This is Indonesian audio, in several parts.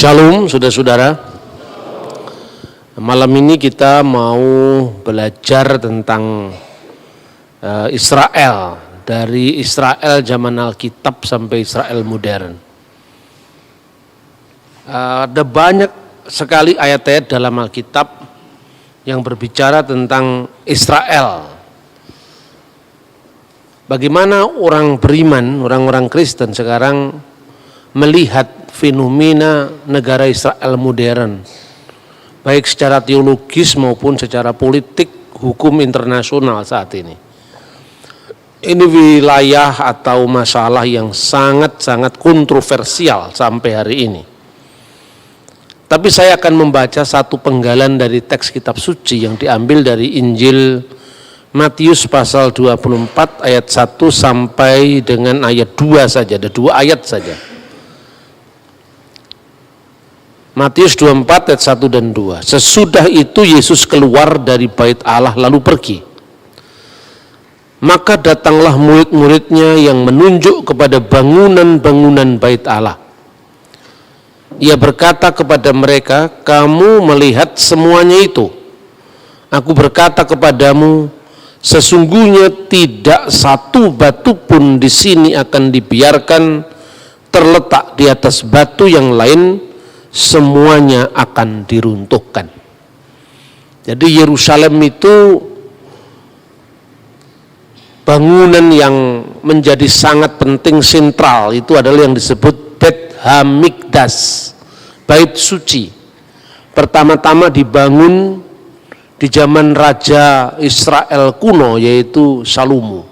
Shalom saudara-saudara. Malam ini kita mau belajar tentang Israel, dari Israel zaman Alkitab sampai Israel modern. Ada banyak sekali ayat-ayat dalam Alkitab yang berbicara tentang Israel. Bagaimana orang beriman, orang-orang Kristen sekarang melihat fenomena negara Israel modern, baik secara teologis maupun secara politik, hukum internasional saat ini. Ini wilayah atau masalah yang sangat-sangat kontroversial sampai hari ini. Tapi saya akan membaca satu penggalan dari teks kitab suci yang diambil dari Injil Matius pasal 24 ayat 1 sampai dengan ayat 2 saja, ada 2 ayat saja. Matius 24 ayat 1 dan 2. Sesudah itu Yesus keluar dari bait Allah lalu pergi. Maka datanglah murid-muridnya yang menunjuk kepada bangunan-bangunan bait Allah. Ia berkata kepada mereka, "Kamu melihat semuanya itu. Aku berkata kepadamu, sesungguhnya tidak satu batu pun di sini akan dibiarkan terletak di atas batu yang lain, semuanya akan diruntuhkan." Jadi Yerusalem itu bangunan yang menjadi sangat penting, sentral, itu adalah yang disebut Bet Hamikdas, bait suci. Pertama-tama dibangun di zaman Raja Israel kuno, yaitu Salomo.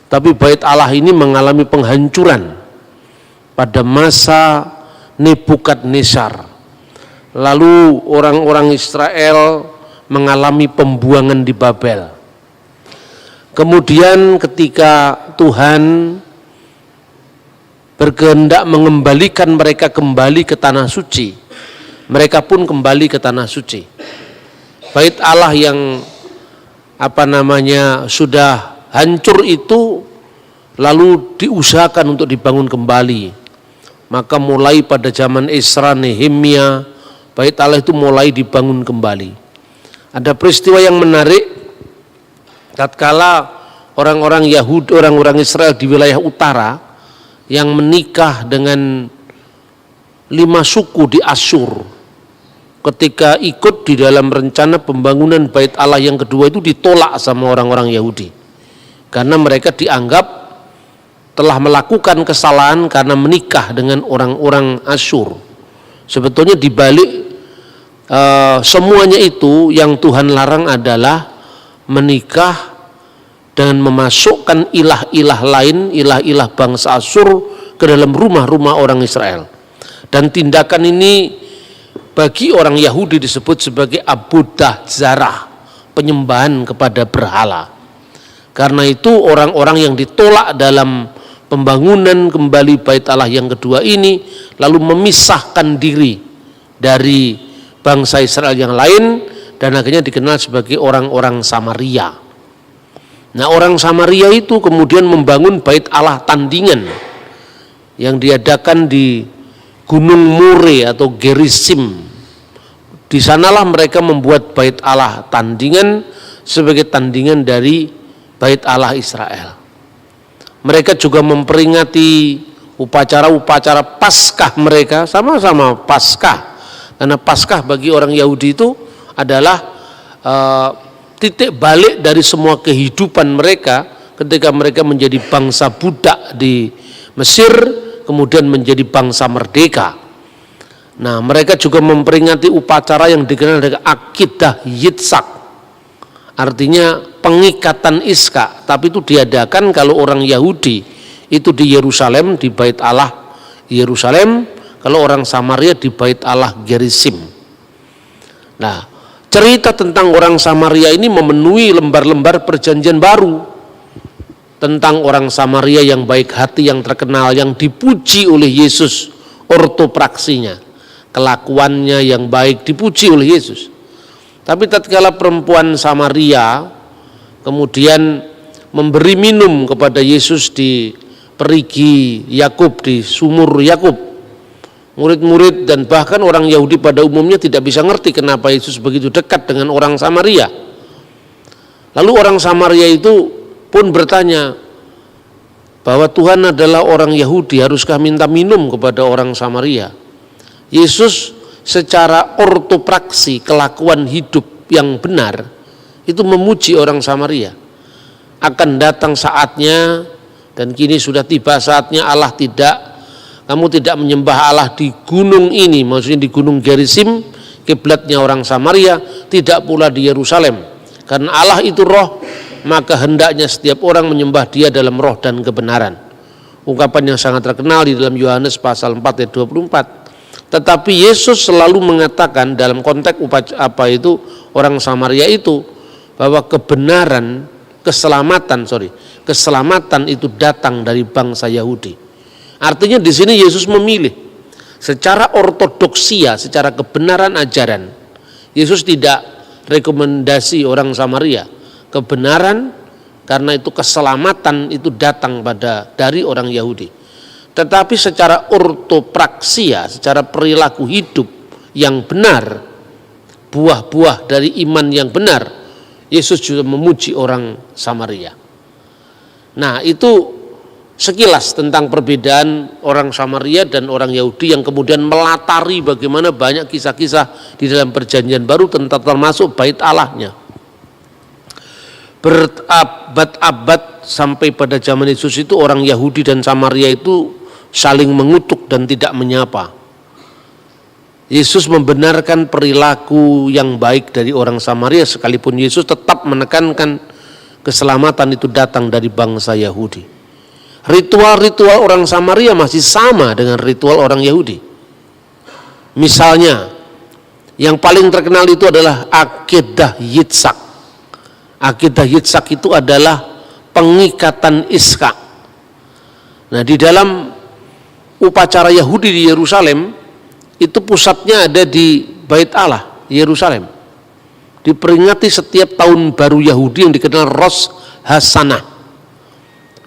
Tapi bait Allah ini mengalami penghancuran pada masa Nebukadnezar. Lalu orang-orang Israel mengalami pembuangan di Babel. Kemudian ketika Tuhan berkehendak mengembalikan mereka kembali ke tanah suci, mereka pun kembali ke tanah suci. Bait Allah yang sudah hancur itu lalu diusahakan untuk dibangun kembali. Maka mulai pada zaman Esra, Nehemia, bait Allah itu mulai dibangun kembali. Ada peristiwa yang menarik, tatkala orang-orang Yahudi, orang-orang Israel di wilayah utara yang menikah dengan 5 suku di Asyur, ketika ikut di dalam rencana pembangunan bait Allah yang kedua itu ditolak sama orang-orang Yahudi, karena mereka dianggap telah melakukan kesalahan karena menikah dengan orang-orang Asyur. Sebetulnya dibalik semuanya itu yang Tuhan larang adalah menikah dengan memasukkan ilah-ilah lain, ilah-ilah bangsa Asyur ke dalam rumah-rumah orang Israel. Dan tindakan ini bagi orang Yahudi disebut sebagai abudah zarah, penyembahan kepada berhala. Karena itu orang-orang yang ditolak dalam pembangunan kembali bait Allah yang kedua ini lalu memisahkan diri dari bangsa Israel yang lain dan akhirnya dikenal sebagai orang-orang Samaria. Nah, orang Samaria itu kemudian membangun bait Allah tandingan yang diadakan di Gunung More atau Gerizim. Di sanalah mereka membuat bait Allah tandingan sebagai tandingan dari bait Allah Israel. Mereka juga memperingati upacara-upacara Paskah mereka, sama-sama Paskah. Karena Paskah bagi orang Yahudi itu adalah titik balik dari semua kehidupan mereka ketika mereka menjadi bangsa budak di Mesir, kemudian menjadi bangsa merdeka. Nah, mereka juga memperingati upacara yang dikenal dengan Akidah Yitzhak, artinya pengikatan Iska, tapi itu diadakan kalau orang Yahudi itu di Yerusalem, di bait Allah Yerusalem, kalau orang Samaria di bait Allah Gerizim. Nah, cerita tentang orang Samaria ini memenuhi lembar-lembar perjanjian baru, tentang orang Samaria yang baik hati, yang terkenal, yang dipuji oleh Yesus, ortopraksinya, kelakuannya yang baik dipuji oleh Yesus. Tapi tatkala perempuan Samaria kemudian memberi minum kepada Yesus di perigi Yakub, di sumur Yakub, Murid-murid dan bahkan orang Yahudi pada umumnya tidak bisa ngerti kenapa Yesus begitu dekat dengan orang Samaria. Lalu orang Samaria itu pun bertanya bahwa Tuhan adalah orang Yahudi, haruskah minta minum kepada orang Samaria? Yesus secara ortopraksi, kelakuan hidup yang benar, itu memuji orang Samaria. Akan datang saatnya, dan kini sudah tiba saatnya kamu tidak menyembah Allah di gunung ini, maksudnya di gunung Gerizim, kiblatnya orang Samaria, tidak pula di Yerusalem. Karena Allah itu roh, maka hendaknya setiap orang menyembah dia dalam roh dan kebenaran. Ungkapan yang sangat terkenal di dalam Yohanes pasal 4 ayat 24. Tetapi Yesus selalu mengatakan dalam konteks orang Samaria itu, bahwa keselamatan itu datang dari bangsa Yahudi. Artinya di sini Yesus memilih secara ortodoksia, secara kebenaran ajaran. Yesus tidak rekomendasi orang Samaria kebenaran, karena itu keselamatan itu datang dari orang Yahudi. Tetapi secara ortopraksia, secara perilaku hidup yang benar, buah-buah dari iman yang benar, Yesus juga memuji orang Samaria. Nah, itu sekilas tentang perbedaan orang Samaria dan orang Yahudi yang kemudian melatari bagaimana banyak kisah-kisah di dalam Perjanjian Baru tentang termasuk bait Allahnya. Berabad-abad sampai pada zaman Yesus itu orang Yahudi dan Samaria itu saling mengutuk dan tidak menyapa. Yesus membenarkan perilaku yang baik dari orang Samaria, sekalipun Yesus tetap menekankan keselamatan itu datang dari bangsa Yahudi. Ritual-ritual orang Samaria masih sama dengan ritual orang Yahudi. Misalnya, yang paling terkenal itu adalah Akedah Yitzhak. Akedah Yitzhak itu adalah pengikatan Ishak. Nah, di dalam upacara Yahudi di Yerusalem, itu pusatnya ada di Bait Allah, Yerusalem. Diperingati setiap tahun baru Yahudi yang dikenal Rosh Hashanah.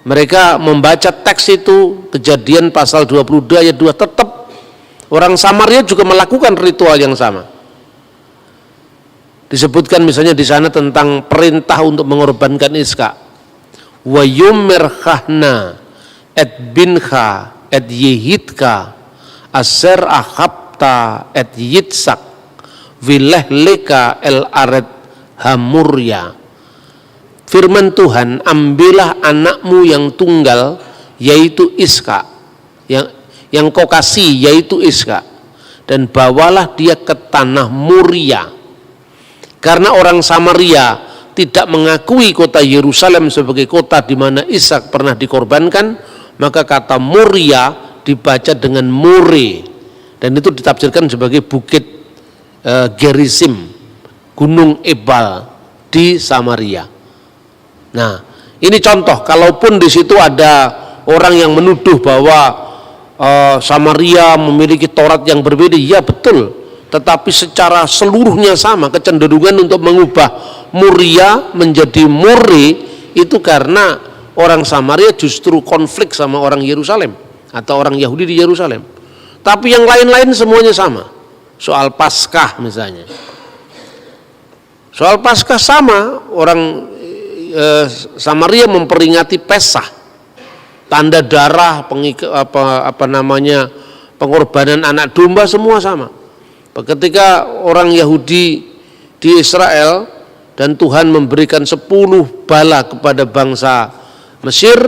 Mereka membaca teks itu, Kejadian pasal 22 ayat 2, tetap orang Samaria juga melakukan ritual yang sama. Disebutkan misalnya di sana tentang perintah untuk mengorbankan Ishak. Wa yumerchahna et bincha et yehidka aser ahabta et yitzak vilehleka el aret hamurya. Firman Tuhan, ambillah anakmu yang tunggal yaitu Ishak, yang kau kasih yaitu Ishak, dan bawalah dia ke tanah Moria. Karena orang Samaria tidak mengakui kota Yerusalem sebagai kota di mana Ishak pernah dikorbankan, maka kata Moria dibaca dengan More, dan itu ditafsirkan sebagai bukit Gerizim, Gunung Ebal di Samaria. Nah, ini contoh, kalaupun di situ ada orang yang menuduh bahwa Samaria memiliki Taurat yang berbeda, ya betul, tetapi secara seluruhnya sama. Kecenderungan untuk mengubah Moria menjadi More itu karena orang Samaria justru konflik sama orang Yerusalem atau orang Yahudi di Yerusalem. Tapi yang lain-lain semuanya sama. Soal Paskah misalnya, soal Paskah sama, orang Samaria memperingati Pesah, tanda darah, pengorbanan anak domba, semua sama. Ketika orang Yahudi di Israel dan Tuhan memberikan 10 bala kepada bangsa Mesir,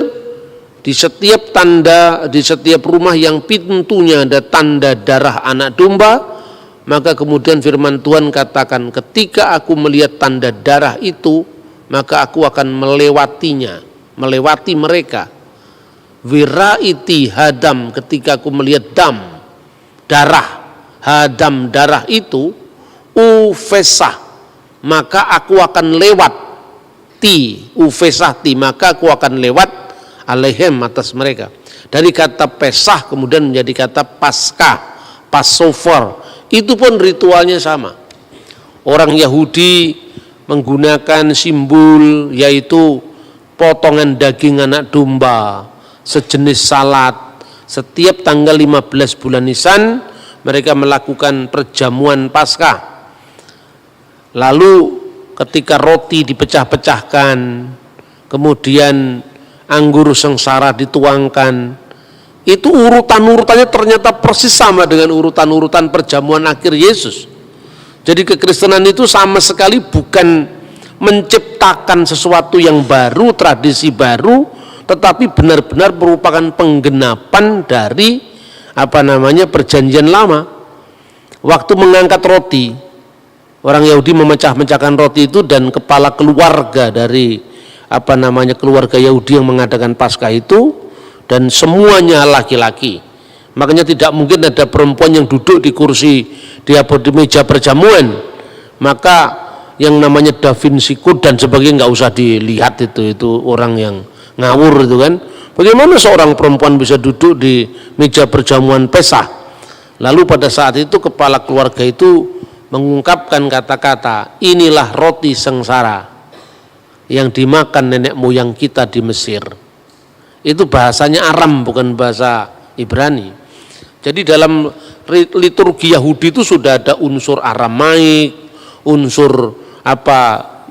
di setiap rumah yang pintunya ada tanda darah anak domba, maka kemudian firman Tuhan katakan, ketika aku melihat tanda darah itu, maka aku akan melewati mereka. Wiraiti hadam, ketika aku melihat darah itu, ufesah, maka aku akan lewat, maka aku akan lewat alaihem, atas mereka. Dari kata Pesah kemudian menjadi kata Paskah, Passover, itu pun ritualnya sama. Orang Yahudi menggunakan simbol yaitu potongan daging anak domba, sejenis salad. Setiap tanggal 15 bulan Nisan mereka melakukan perjamuan Paskah. Lalu ketika roti dipecah-pecahkan, kemudian anggur sengsara dituangkan, itu urutan-urutannya ternyata persis sama dengan urutan-urutan perjamuan akhir Yesus. Jadi kekristenan itu sama sekali bukan menciptakan sesuatu yang baru, tradisi baru, tetapi benar-benar merupakan penggenapan dari perjanjian lama. Waktu mengangkat roti, orang Yahudi memecah-mecahkan roti itu, dan kepala keluarga dari keluarga Yahudi yang mengadakan Paskah itu, dan semuanya laki-laki. Makanya tidak mungkin ada perempuan yang duduk di kursi di meja perjamuan. Maka yang namanya Da Vinci Code dan sebagainya nggak usah dilihat, itu orang yang ngawur itu kan. Bagaimana seorang perempuan bisa duduk di meja perjamuan Pesah? Lalu pada saat itu kepala keluarga itu mengungkapkan kata-kata, inilah roti sengsara yang dimakan nenek moyang kita di Mesir. Itu bahasanya Aram, bukan bahasa Ibrani. Jadi dalam liturgi Yahudi itu sudah ada unsur Aramaik, unsur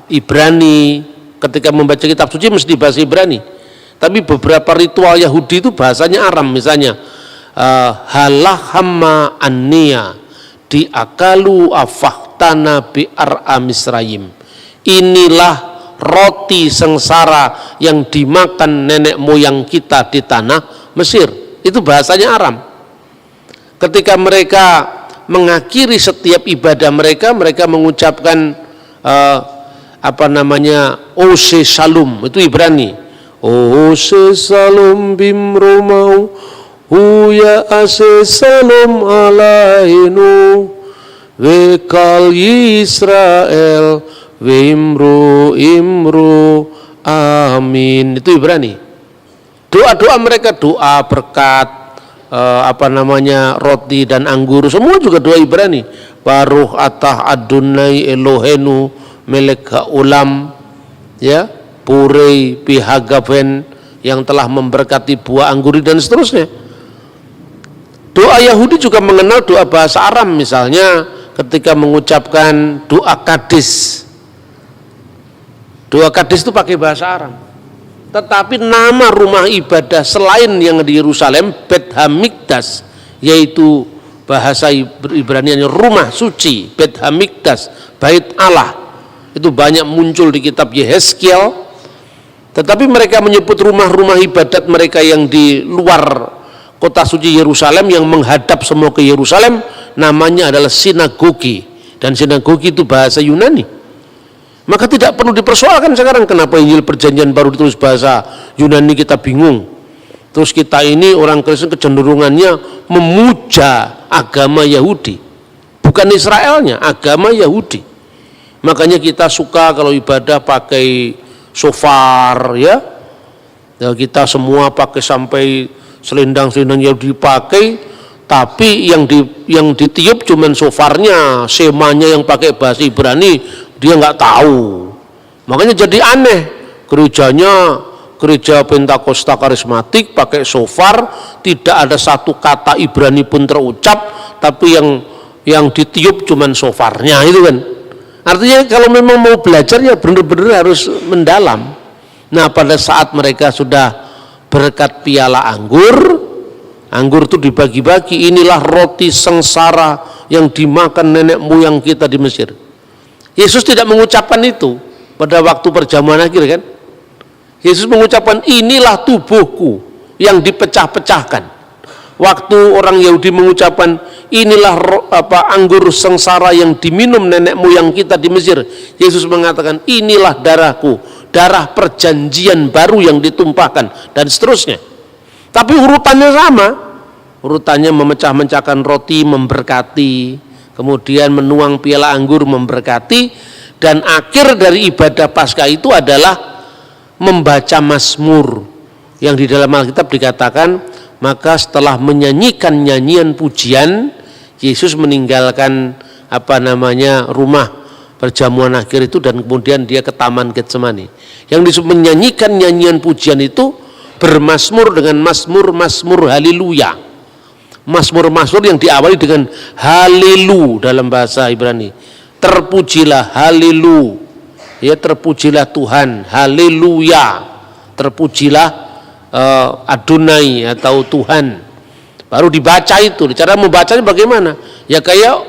Ibrani. Ketika membaca kitab suci mesti bahasa Ibrani. Tapi beberapa ritual Yahudi itu bahasanya Aram. Misalnya halahama annia diakalu afahtana bi'ar'a Misrayim. Inilah roti sengsara yang dimakan nenek moyang kita di tanah Mesir. Itu bahasanya Aram. Ketika mereka mengakhiri setiap ibadah mereka mengucapkan Ose Shalom, itu Ibrani. Ose Shalom bimromau huya ase Shalom alainu wekal Yisrael Wimru imru amin. Itu Ibrani. Doa-doa mereka, doa berkat roti dan anggur, semua juga doa Ibrani. Baruch atah Adonai Elohenu melek haulam, ya, purei pihagaven, yang telah memberkati buah anggur, dan seterusnya. Doa Yahudi juga mengenal doa bahasa Aram, misalnya ketika mengucapkan doa Kadis. Doa Kadis itu pakai bahasa Aram. Tetapi nama rumah ibadah selain yang di Yerusalem, Bet Hamikdas, yaitu bahasa Ibranianya rumah suci, Bet Hamikdas, Bait Allah, itu banyak muncul di kitab Yehezkiel. Tetapi mereka menyebut rumah-rumah ibadat mereka yang di luar kota suci Yerusalem, yang menghadap semua ke Yerusalem, namanya adalah sinagogi. Dan sinagogi itu bahasa Yunani. Maka tidak perlu dipersoalkan sekarang kenapa Injil Perjanjian Baru ditulis bahasa Yunani, kita bingung. Terus kita ini orang Kristen kecenderungannya memuja agama Yahudi, bukan Israelnya, agama Yahudi. Makanya kita suka kalau ibadah pakai shofar, ya. Kita semua pakai sampai selendang-selendang Yahudi dipakai, tapi yang ditiup cuman shofarnya, semanya yang pakai bahasa Ibrani dia nggak tahu. Makanya jadi aneh, gereja Pentakosta Karismatik pakai shofar, tidak ada satu kata Ibrani pun terucap, tapi yang ditiup cuman shofarnya, itu kan. Artinya kalau memang mau belajar ya benar-benar harus mendalam. Nah, pada saat mereka sudah berkat piala anggur itu dibagi-bagi, inilah roti sengsara yang dimakan nenek moyang kita di Mesir. Yesus tidak mengucapkan itu pada waktu perjamuan akhir, kan? Yesus mengucapkan inilah tubuhku yang dipecah-pecahkan. Waktu orang Yahudi mengucapkan inilah anggur sengsara yang diminum nenek moyang kita di Mesir, Yesus mengatakan inilah darahku, darah perjanjian baru yang ditumpahkan, dan seterusnya. Tapi urutannya sama, urutannya memecah-mecahkan roti memberkati, kemudian menuang piala anggur memberkati, dan akhir dari ibadah Paskah itu adalah membaca Mazmur, yang di dalam Alkitab dikatakan, maka setelah menyanyikan nyanyian pujian, Yesus meninggalkan rumah perjamuan akhir itu, dan kemudian dia ke Taman Getsemani. Yang disebut menyanyikan nyanyian pujian itu bermazmur dengan mazmur haleluya. Mazmur-mazmur yang diawali dengan halilu dalam bahasa Ibrani. Terpujilah, halilu. Ya, terpujilah Tuhan, haleluya. Terpujilah Adonai atau Tuhan. Baru dibaca itu. Cara membacanya bagaimana? Ya kayak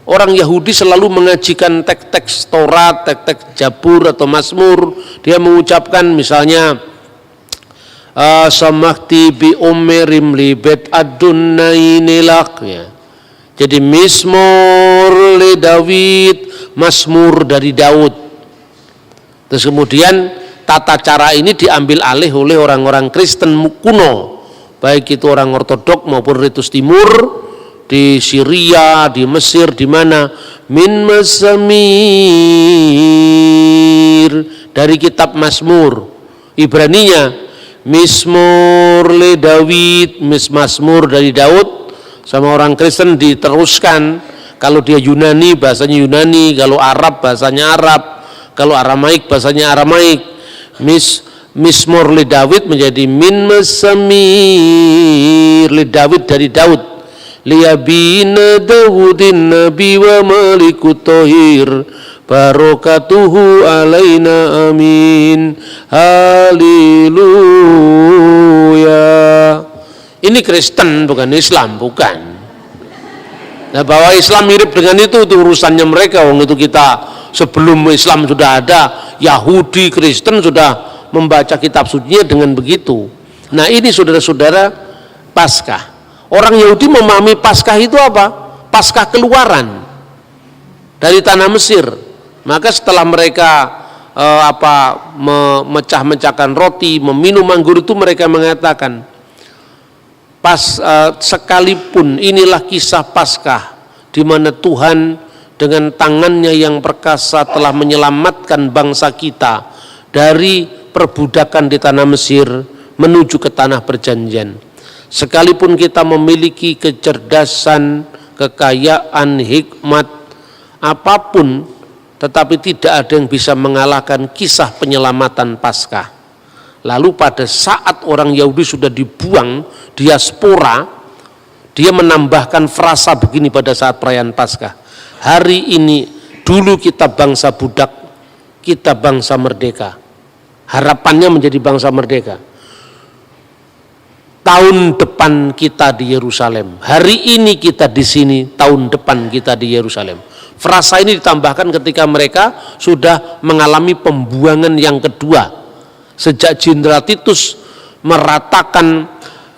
orang Yahudi selalu mengajikan teks-teks Taurat, teks-teks Jabur atau Mazmur. Dia mengucapkan misalnya samakti bi umerim libet Adonai nilak, ya. Jadi Mizmur li Daud, Mazmur dari Daud. Terus kemudian tata cara ini diambil alih oleh orang-orang Kristen kuno, baik itu orang Ortodok maupun Ritus Timur di Syria, di Mesir, di mana min Mazamir dari kitab Mazmur. Ibraninya Mizmur le Daud, Mazmur dari Daud. Sama orang Kristen diteruskan, kalau dia Yunani bahasanya Yunani, kalau Arab bahasanya Arab, kalau Aramaik bahasanya Aramaik. Mizmur le Daud menjadi min Mazamir le Daud dari Daud. Liyabina Daudin nabi wa malikut tohir barokatuhu alaina amin haleluya. Ini Kristen bukan Islam, bukan. Nah, bahwa Islam mirip dengan itu urusannya mereka. Wong itu kita sebelum Islam sudah ada, Yahudi, Kristen sudah membaca kitab sucinya dengan begitu. Nah, ini saudara-saudara Paskah. Orang Yahudi memahami Paskah itu apa? Paskah keluaran dari tanah Mesir. Maka setelah mereka memecah-mecahkan roti, meminum anggur itu, mereka mengatakan sekalipun inilah kisah Paskah di mana Tuhan dengan tangannya yang perkasa telah menyelamatkan bangsa kita dari perbudakan di tanah Mesir menuju ke tanah perjanjian. Sekalipun kita memiliki kecerdasan, kekayaan, hikmat apapun, tetapi tidak ada yang bisa mengalahkan kisah penyelamatan Paskah. Lalu pada saat orang Yahudi sudah dibuang diaspora, dia menambahkan frasa begini pada saat perayaan Paskah. Hari ini, dulu kita bangsa budak, kita bangsa merdeka. Harapannya menjadi bangsa merdeka. Tahun depan kita di Yerusalem. Hari ini kita di sini, tahun depan kita di Yerusalem. Frasa ini ditambahkan ketika mereka sudah mengalami pembuangan yang kedua. Sejak Jenderal Titus meratakan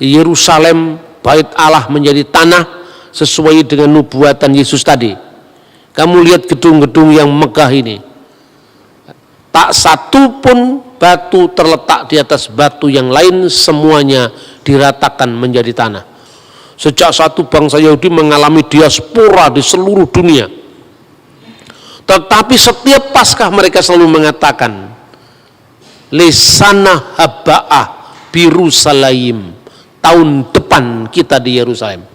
Yerusalem, Bait Allah menjadi tanah sesuai dengan nubuatan Yesus tadi. Kamu lihat gedung-gedung yang megah ini. Tak satu pun batu terletak di atas batu yang lain, semuanya diratakan menjadi tanah. Sejak satu bangsa Yahudi mengalami diaspora di seluruh dunia. Tetapi setiap Paskah mereka selalu mengatakan, Lesana haba'ah Birusalaim, tahun depan kita di Yerusalem.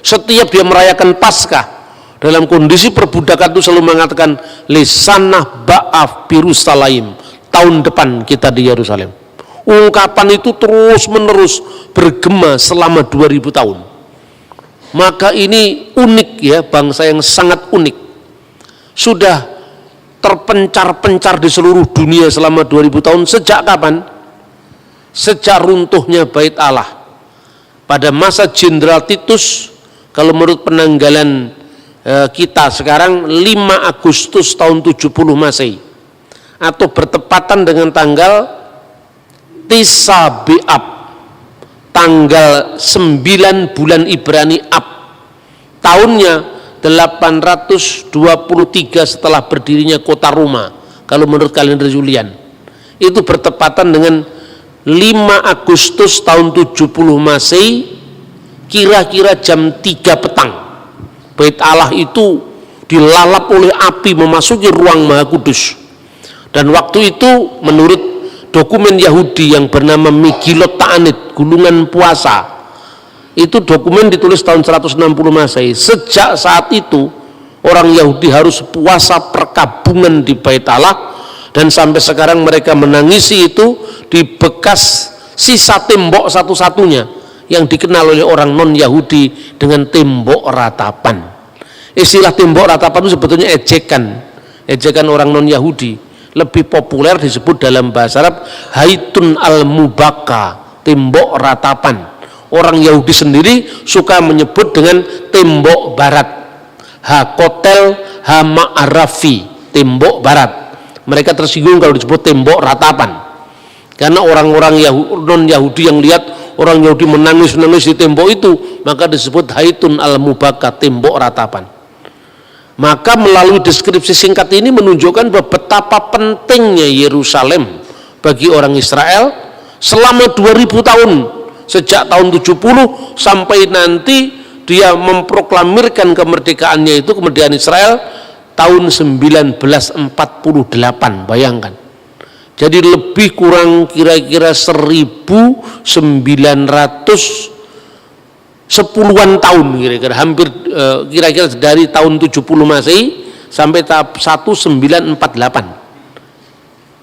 Setiap dia merayakan Paskah dalam kondisi perbudakan itu selalu mengatakan Lesana ba'ah Birusalaim, tahun depan kita di Yerusalem. Ungkapan itu terus menerus bergema selama 2000 tahun. Maka ini unik ya, bangsa yang sangat unik. Sudah terpencar-pencar di seluruh dunia selama 2000 tahun. Sejak kapan? Sejak runtuhnya Bait Allah. Pada masa Jenderal Titus, kalau menurut penanggalan kita sekarang 5 Agustus tahun 70 Masehi, atau bertepatan dengan tanggal Tisa Be'ab, tanggal 9 bulan Ibrani Ab, tahunnya 823 setelah berdirinya kota Roma, kalau menurut kalender Julian. Itu bertepatan dengan 5 Agustus tahun 70 Masehi, kira-kira jam 3 petang. Bait Allah itu dilalap oleh api memasuki ruang Maha Kudus. Dan waktu itu menurut dokumen Yahudi yang bernama Megillot Ta'anit, gulungan puasa, itu dokumen ditulis tahun 160 Masehi. Sejak saat itu orang Yahudi harus puasa perkabungan di Bait Allah, dan sampai sekarang mereka menangisi itu di bekas sisa tembok satu-satunya yang dikenal oleh orang non-Yahudi dengan tembok ratapan. Istilah tembok ratapan itu sebetulnya ejekan orang non-Yahudi. Lebih populer disebut dalam bahasa Arab haitun al-mubaka, tembok ratapan. Orang Yahudi sendiri suka menyebut dengan tembok barat, hakotel hama'arafi, tembok barat. Mereka tersinggung kalau disebut tembok ratapan, karena orang-orang non-Yahudi yang lihat orang Yahudi menangis di tembok itu, maka disebut haitun al-mubaka, tembok ratapan. Maka melalui deskripsi singkat ini menunjukkan betapa pentingnya Yerusalem bagi orang Israel selama 2000 tahun, sejak tahun 70 sampai nanti dia memproklamirkan kemerdekaannya, itu kemerdekaan Israel tahun 1948, bayangkan. Jadi lebih kurang kira-kira 1910-an tahun, kira-kira hampir kira-kira dari tahun 70 Masehi sampai tahap 1948.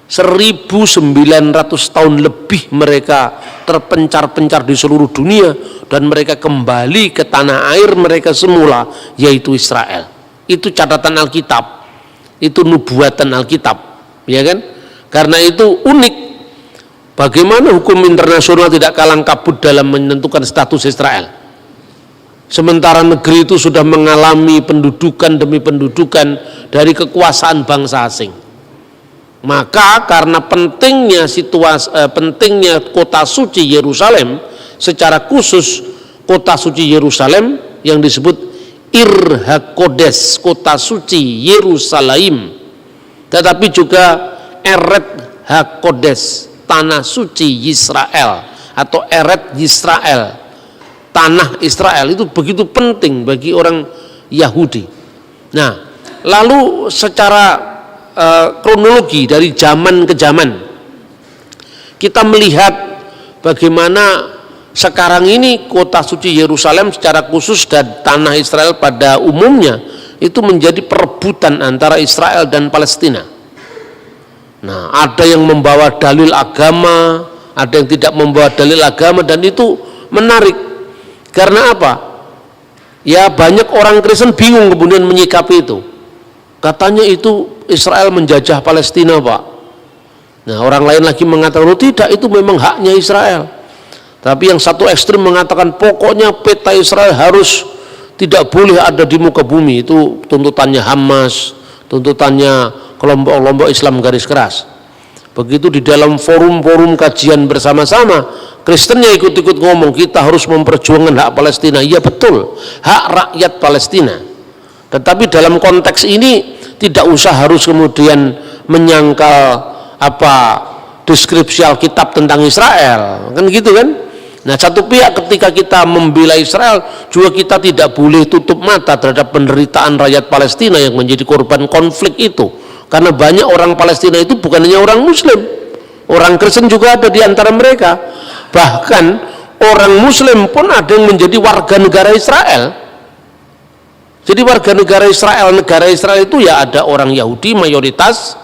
1900 tahun lebih mereka terpencar-pencar di seluruh dunia dan mereka kembali ke tanah air mereka semula, yaitu Israel. Itu catatan Alkitab, itu nubuatan Alkitab, ya kan? Karena itu unik, bagaimana hukum internasional tidak kalang kabut dalam menentukan status Israel. Sementara negeri itu sudah mengalami pendudukan demi pendudukan dari kekuasaan bangsa asing. Maka karena pentingnya pentingnya kota suci Yerusalem, secara khusus kota suci Yerusalem yang disebut Ir HaKodesh, kota suci Yerusalem, tetapi juga Eret HaKodesh, tanah suci Israel, atau Eret Yisrael, tanah Israel, itu begitu penting bagi orang Yahudi. Nah, lalu secara kronologi dari zaman ke zaman kita melihat bagaimana sekarang ini kota suci Yerusalem secara khusus dan tanah Israel pada umumnya itu menjadi perebutan antara Israel dan Palestina. Nah, ada yang membawa dalil agama, ada yang tidak membawa dalil agama, dan itu menarik. Karena apa? Ya, banyak orang Kristen bingung kemudian menyikapi itu. Katanya itu Israel menjajah Palestina, Pak. Nah, orang lain lagi mengatakan, oh tidak, itu memang haknya Israel. Tapi yang satu ekstrim mengatakan pokoknya peta Israel harus tidak boleh ada di muka bumi. Itu tuntutannya Hamas, tuntutannya kelompok-kelompok Islam garis keras. Begitu di dalam forum-forum kajian bersama-sama, Kristennya ikut-ikut ngomong, kita harus memperjuangkan hak Palestina. Iya betul, hak rakyat Palestina. Tetapi dalam konteks ini tidak usah harus kemudian menyangkal deskripsi Alkitab tentang Israel, kan gitu kan? Nah, satu pihak ketika kita membela Israel, juga kita tidak boleh tutup mata terhadap penderitaan rakyat Palestina yang menjadi korban konflik itu. Karena banyak orang Palestina itu bukan hanya orang Muslim, orang Kristen juga ada di antara mereka. Bahkan orang Muslim pun ada yang menjadi warga negara Israel. Jadi warga negara Israel itu ya ada orang Yahudi mayoritas,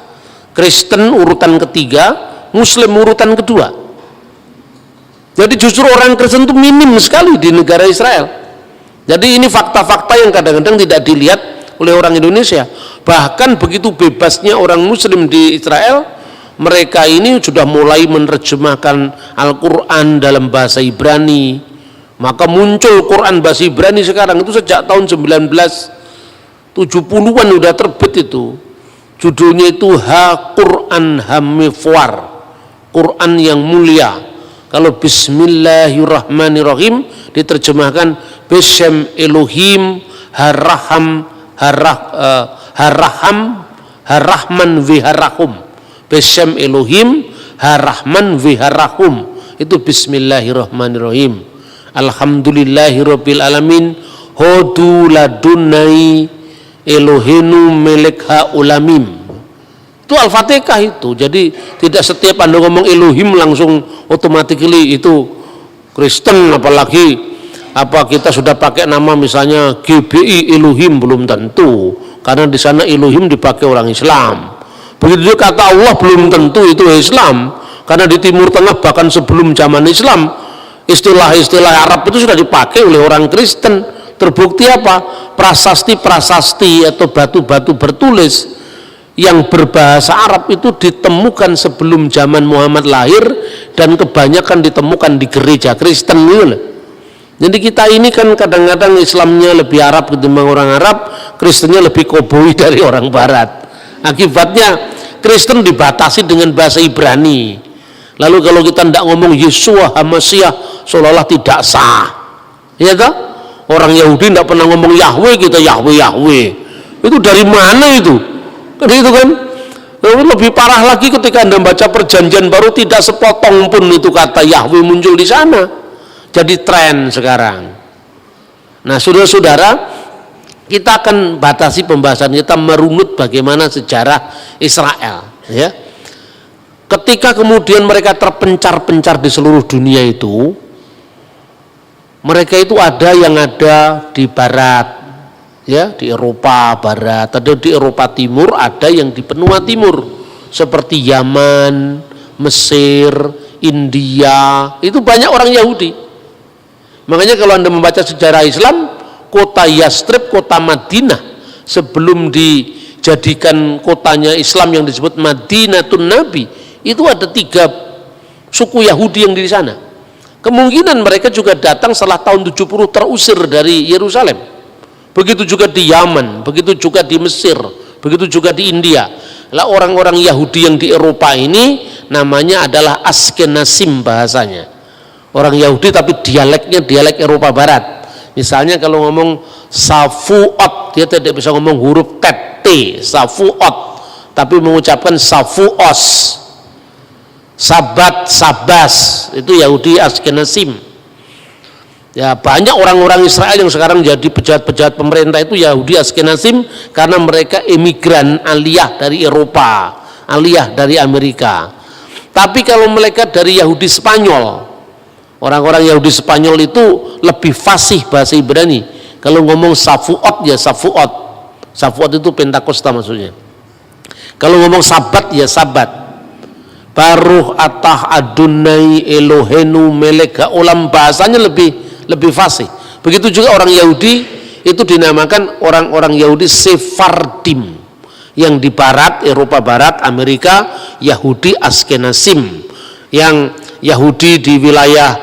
Kristen urutan ketiga, Muslim urutan kedua. Jadi justru orang Kristen itu minim sekali di negara Israel. Jadi ini fakta-fakta yang kadang-kadang tidak dilihat oleh orang Indonesia. Bahkan begitu bebasnya orang Muslim di Israel, mereka ini sudah mulai menerjemahkan Al-Quran dalam bahasa Ibrani. Maka muncul Quran bahasa Ibrani sekarang itu sejak tahun 1970-an udah terbit itu. Judulnya itu Ha-Quran Hamifwar, Quran yang mulia. Kalau Bismillahirrahmanirrahim diterjemahkan Beshem Elohim Haraham Harahman Viharahum. Beshem Elohim Harahman Viharahum, itu Bismillahirrahmanirrahim. Alhamdulillahirabbil alamin hodu ladunai Elohenu melekha ulamim. Itu Al-Fatihah itu. Jadi tidak setiap Anda ngomong Elohim langsung automatically itu Kristen, apalagi kita sudah pakai nama misalnya GBI Elohim, belum tentu, karena di sana Elohim dipakai orang Islam. Begitu juga kata Allah belum tentu itu Islam, karena di Timur Tengah bahkan sebelum zaman Islam Istilah-istilah Arab itu sudah dipakai oleh orang Kristen. Terbukti apa? Prasasti-prasasti atau batu-batu bertulis yang berbahasa Arab itu ditemukan sebelum zaman Muhammad lahir dan kebanyakan ditemukan di gereja Kristen gitu. Jadi kita ini kan kadang-kadang Islamnya lebih Arab ketimbang orang Arab, Kristennya lebih koboi dari orang Barat. Akibatnya Kristen dibatasi dengan bahasa Ibrani. Lalu kalau kita tidak ngomong Yeshua HaMashiach seolah-olah tidak sah, ya toh? Orang Yahudi tidak pernah ngomong Yahweh, kita Yahweh. Itu dari mana itu? Kan itu kan? Lebih parah lagi ketika Anda baca Perjanjian Baru, tidak sepotong pun itu kata Yahweh muncul di sana. Jadi tren sekarang. Nah, saudara-saudara, kita akan batasi pembahasan kita merunut bagaimana sejarah Israel, ya. Ketika kemudian mereka terpencar-pencar di seluruh dunia itu, mereka itu ada yang ada di barat, ya, di Eropa barat, ada di Eropa timur, ada yang di benua timur seperti Yaman, Mesir, India, itu banyak orang Yahudi. Makanya kalau Anda membaca sejarah Islam, kota Yastrib, kota Madinah sebelum dijadikan kotanya Islam yang disebut Madinatun Nabi, itu ada 3 suku Yahudi yang di sana. Kemungkinan mereka juga datang setelah tahun 70 terusir dari Yerusalem. Begitu juga di Yaman, begitu juga di Mesir, begitu juga di India. Lah orang-orang Yahudi yang di Eropa ini namanya adalah Askenazim bahasanya. Orang Yahudi tapi dialeknya dialek Eropa Barat. Misalnya kalau ngomong Safuot, dia tidak bisa ngomong huruf T, Safuot, tapi mengucapkan Safuos. Sabat, Sabas, itu Yahudi Askenazim. Ya, banyak orang-orang Israel yang sekarang jadi pejabat-pejabat pemerintah itu Yahudi Askenazim karena mereka emigran aliyah dari Eropa, aliyah dari Amerika. Tapi kalau mereka dari Yahudi Spanyol, orang-orang Yahudi Spanyol itu lebih fasih bahasa Ibrani. Kalau ngomong Safuot ya Safuot. Safuot itu Pentakosta maksudnya. Kalau ngomong Sabat ya Sabat. Baruh atah Adonai Elohenu melek olam, bahasanya lebih fasih. Begitu juga orang Yahudi itu dinamakan orang-orang Yahudi Sephardim, yang di barat, Eropa Barat, Amerika, Yahudi Askenazim, yang Yahudi di wilayah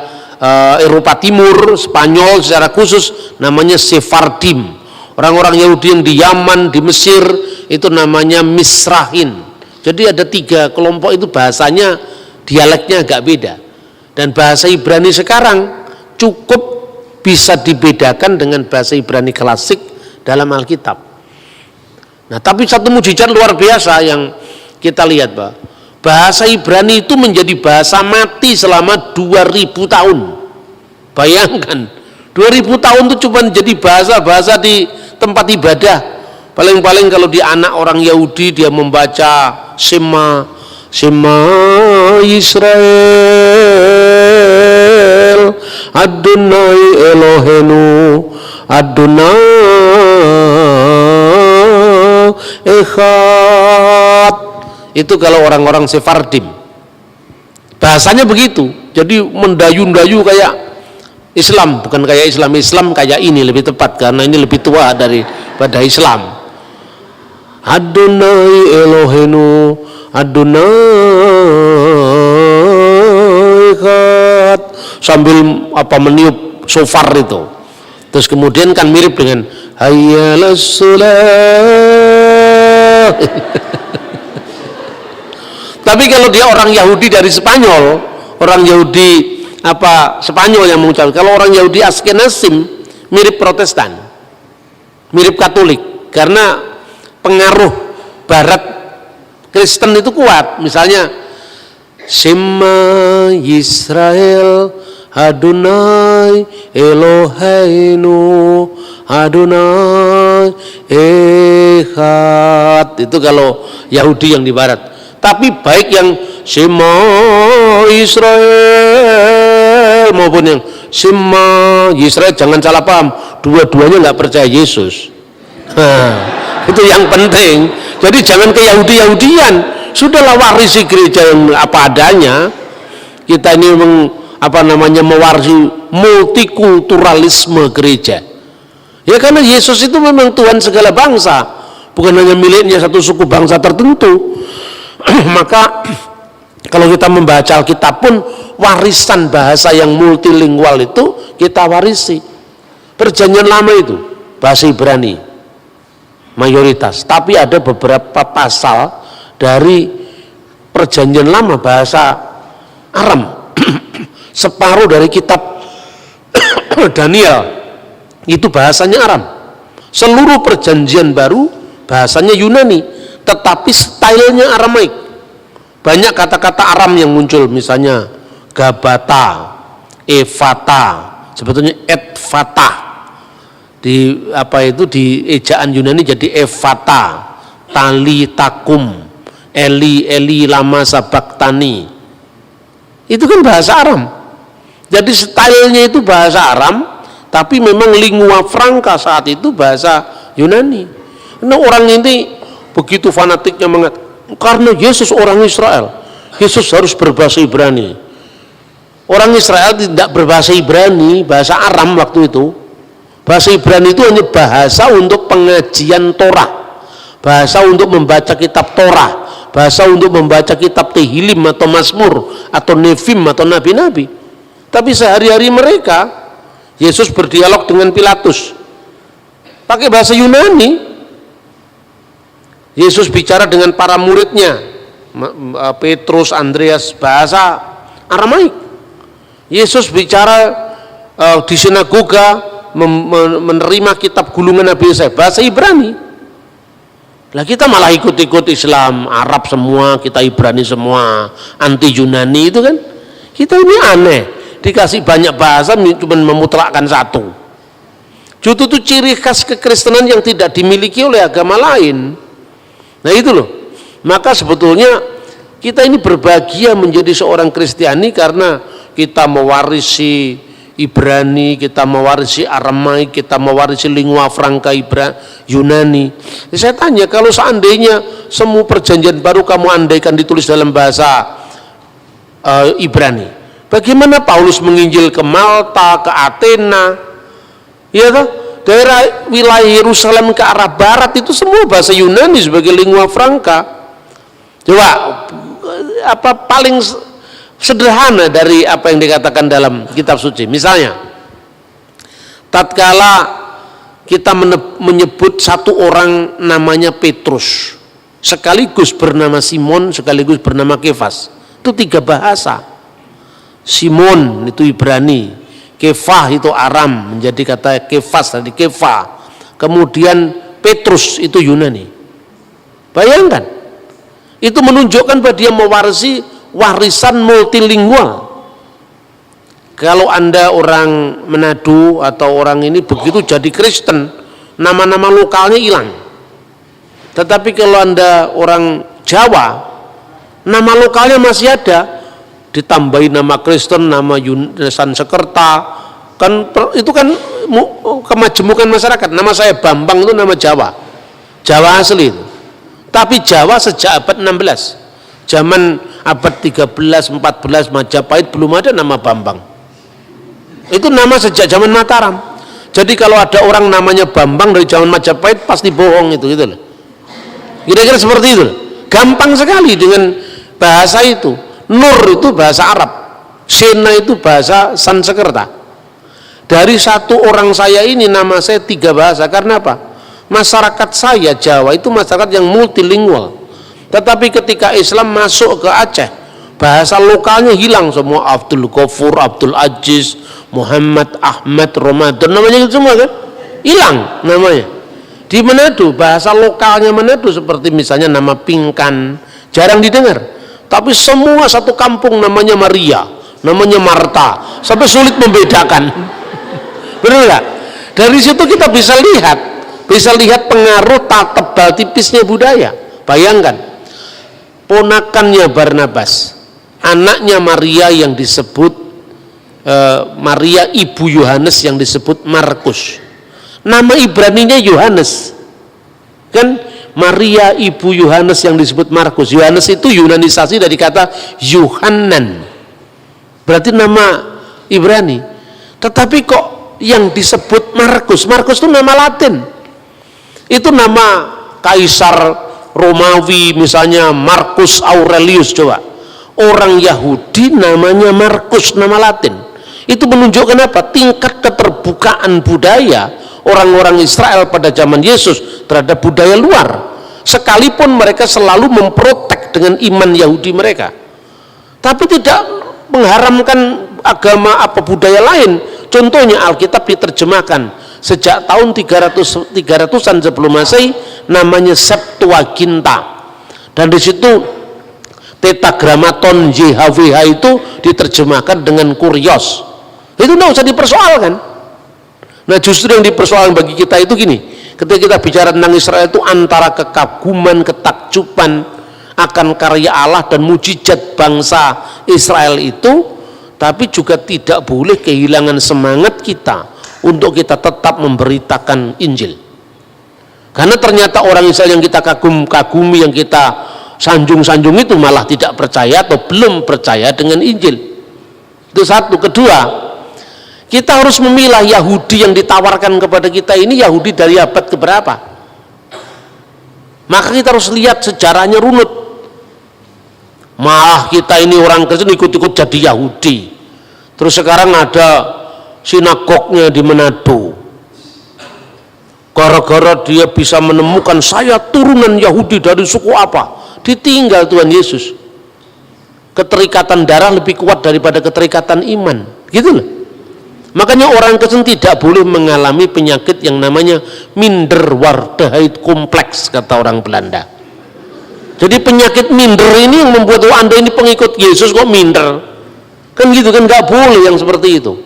Eropa Timur, Spanyol secara khusus namanya Sephardim. Orang-orang Yahudi yang di Yaman, di Mesir itu namanya Misrahin. Jadi ada 3 kelompok itu bahasanya, dialeknya agak beda. Dan bahasa Ibrani sekarang cukup bisa dibedakan dengan bahasa Ibrani klasik dalam Alkitab. Nah, tapi satu mujizat luar biasa yang kita lihat, Pak. Bahasa Ibrani itu menjadi bahasa mati selama 2000 tahun. Bayangkan, 2000 tahun itu cuma jadi bahasa-bahasa di tempat ibadah. Paling-paling kalau di anak orang Yahudi dia membaca Shema Yisrael Adonai Elohenu Adonai Echad. Itu kalau orang-orang Sephardim bahasanya begitu. Jadi mendayu-dayu kayak Islam, bukan kayak Islam kayak ini lebih tepat karena ini lebih tua daripada Islam. Adonai Elohenu Adonai Echad, sambil meniup shofar itu. Terus kemudian kan mirip dengan Hayyalas Shalah. Tapi kalau dia orang Yahudi dari Spanyol, orang Yahudi Spanyol yang mengucapkan, kalau orang Yahudi Askenazim mirip Protestan, mirip Katolik, karena pengaruh Barat Kristen itu kuat. Misalnya Shema Yisrael Adonai Eloheinu Adonai Echad, itu kalau Yahudi yang di Barat. Tapi baik yang Shema Israel maupun yang Shema Yisrael, jangan salah paham, dua-duanya nggak percaya Yesus. Itu yang penting. Jadi jangan ke Yahudi-Yahudian, sudahlah warisi gereja yang apa adanya. Kita ini memang mewarisi multikulturalisme gereja. Ya karena Yesus itu memang Tuhan segala bangsa, bukan hanya miliknya satu suku bangsa tertentu. Maka kalau kita membaca Alkitab pun warisan bahasa yang multilingual itu kita warisi. Perjanjian lama itu bahasa Ibrani mayoritas, tapi ada beberapa pasal dari perjanjian lama bahasa Aram. Separuh dari kitab Daniel itu bahasanya Aram. Seluruh perjanjian baru bahasanya Yunani, tetapi stylenya Aramaik. Banyak kata-kata Aram yang muncul, misalnya Gabata, Evata, sebetulnya Etfata. Di ejaan Yunani jadi Evata, Tali Takum, Eli lama sabaktani. Itu kan bahasa Aram. Jadi stylenya itu bahasa Aram, tapi memang lingua franca saat itu bahasa Yunani. Nah, orang ini begitu fanatiknya karena Yesus orang Israel, Yesus harus berbahasa Ibrani. Orang Israel tidak berbahasa Ibrani, bahasa Aram waktu itu. Bahasa Ibrani itu hanya bahasa untuk pengajian Torah, bahasa untuk membaca kitab Torah, bahasa untuk membaca kitab Tehillim atau Mazmur atau Nevim atau nabi-nabi. Tapi sehari-hari mereka, Yesus berdialog dengan Pilatus pakai bahasa Yunani. Yesus bicara dengan para muridnya, Petrus, Andreas, bahasa Aramaik. Yesus bicara di sinagoga, menerima kitab gulungan Nabi Yesaya, bahasa Ibrani. Lah kita malah ikut-ikut Islam, Arab semua, kita Ibrani semua, anti Yunani itu kan. Kita ini aneh, dikasih banyak bahasa cuma memutlakkan satu. Itu ciri khas kekristenan yang tidak dimiliki oleh agama lain. Nah itu loh. Maka sebetulnya kita ini berbahagia menjadi seorang Kristiani karena kita mewarisi Ibrani, kita mewarisi Aramaik, kita mewarisi lingua franca Yunani. Saya tanya, kalau seandainya semua perjanjian baru kamu andaikan ditulis dalam bahasa Ibrani, bagaimana Paulus menginjil ke Malta, ke Athena, ya toh? Daerah wilayah Yerusalem ke arah barat itu semua bahasa Yunani sebagai lingua franca. Coba paling sederhana dari apa yang dikatakan dalam kitab suci. Misalnya, tatkala kita menyebut satu orang namanya Petrus, sekaligus bernama Simon, sekaligus bernama Kefas, itu 3 bahasa. Simon itu Ibrani, Kefah itu Aram, menjadi kata Kefas tadi Kefa. Kemudian Petrus itu Yunani. Bayangkan, itu menunjukkan bahwa dia mewarisi warisan multilingual. Kalau Anda orang Manado atau orang ini begitu jadi Kristen, nama-nama lokalnya hilang. Tetapi kalau Anda orang Jawa, nama lokalnya masih ada, ditambahi nama Kristen, nama Sansekerta, kan itu kan kemajemukan masyarakat. Nama saya Bambang itu nama Jawa, Jawa asli itu. Tapi Jawa sejak abad 16, zaman abad 13, 14 Majapahit belum ada nama Bambang. Itu nama sejak zaman Mataram. Jadi kalau ada orang namanya Bambang dari zaman Majapahit pasti bohong itu gitu loh. Kira-kira seperti itu. Gampang sekali dengan bahasa itu. Nur itu bahasa Arab, Sena itu bahasa Sansekerta. Dari satu orang saya ini nama saya 3 bahasa. Karena apa? Masyarakat saya Jawa itu masyarakat yang multilingual. Tetapi ketika Islam masuk ke Aceh, bahasa lokalnya hilang semua. Abdul Ghafur, Abdul Aziz, Muhammad, Ahmad, Ramadan, namanya itu semua kan hilang namanya. Di Manado, bahasa lokalnya Manado seperti misalnya nama Pingkan jarang didengar. Tapi semua satu kampung namanya Maria, namanya Marta, sampai sulit membedakan. Benar nggak? Dari situ kita bisa lihat pengaruh tebal tipisnya budaya. Bayangkan, ponakannya Barnabas, anaknya Maria yang disebut Maria ibu Yohanes yang disebut Markus, nama Ibraninya Yohanes kan. Maria ibu Yohanes yang disebut Markus, Yohanes itu yunanisasi dari kata Yohanan, berarti nama Ibrani. Tetapi kok yang disebut Markus itu nama Latin. Itu nama kaisar Romawi, misalnya Marcus Aurelius. Coba, orang Yahudi namanya Markus, nama Latin. Itu menunjukkan apa? Tingkat keterbukaan budaya orang-orang Israel pada zaman Yesus terhadap budaya luar, sekalipun mereka selalu memprotek dengan iman Yahudi mereka, tapi tidak mengharamkan agama apa budaya lain. Contohnya Alkitab diterjemahkan sejak tahun 300-an sebelum Masehi, namanya Septuaginta, dan di situ Tetragrammaton YHWH itu diterjemahkan dengan Kurios. Itu tidak usah dipersoalkan. Nah, justru yang dipersoalkan bagi kita itu gini, ketika kita bicara tentang Israel itu antara kekaguman, ketakjuban akan karya Allah dan mujizat bangsa Israel itu, tapi juga tidak boleh kehilangan semangat kita untuk kita tetap memberitakan Injil. Karena ternyata orang Israel yang kita kagumi, yang kita sanjung-sanjung itu malah tidak percaya atau belum percaya dengan Injil. Itu satu. Kedua, kita harus memilah Yahudi yang ditawarkan kepada kita ini Yahudi dari abad keberapa. Maka kita harus lihat sejarahnya runut. Malah kita ini orang Kristen ikut-ikut jadi Yahudi. Terus sekarang ada sinagognya di Manado. Gara-gara dia bisa menemukan saya turunan Yahudi dari suku apa, ditinggal Tuhan Yesus. Keterikatan darah lebih kuat daripada keterikatan iman, gitu loh. Makanya orang Kristen tidak boleh mengalami penyakit yang namanya minderwaardigheid kompleks, kata orang Belanda. Jadi penyakit minder ini yang membuat Anda ini pengikut Yesus kok minder, kan gitu kan, nggak boleh yang seperti itu.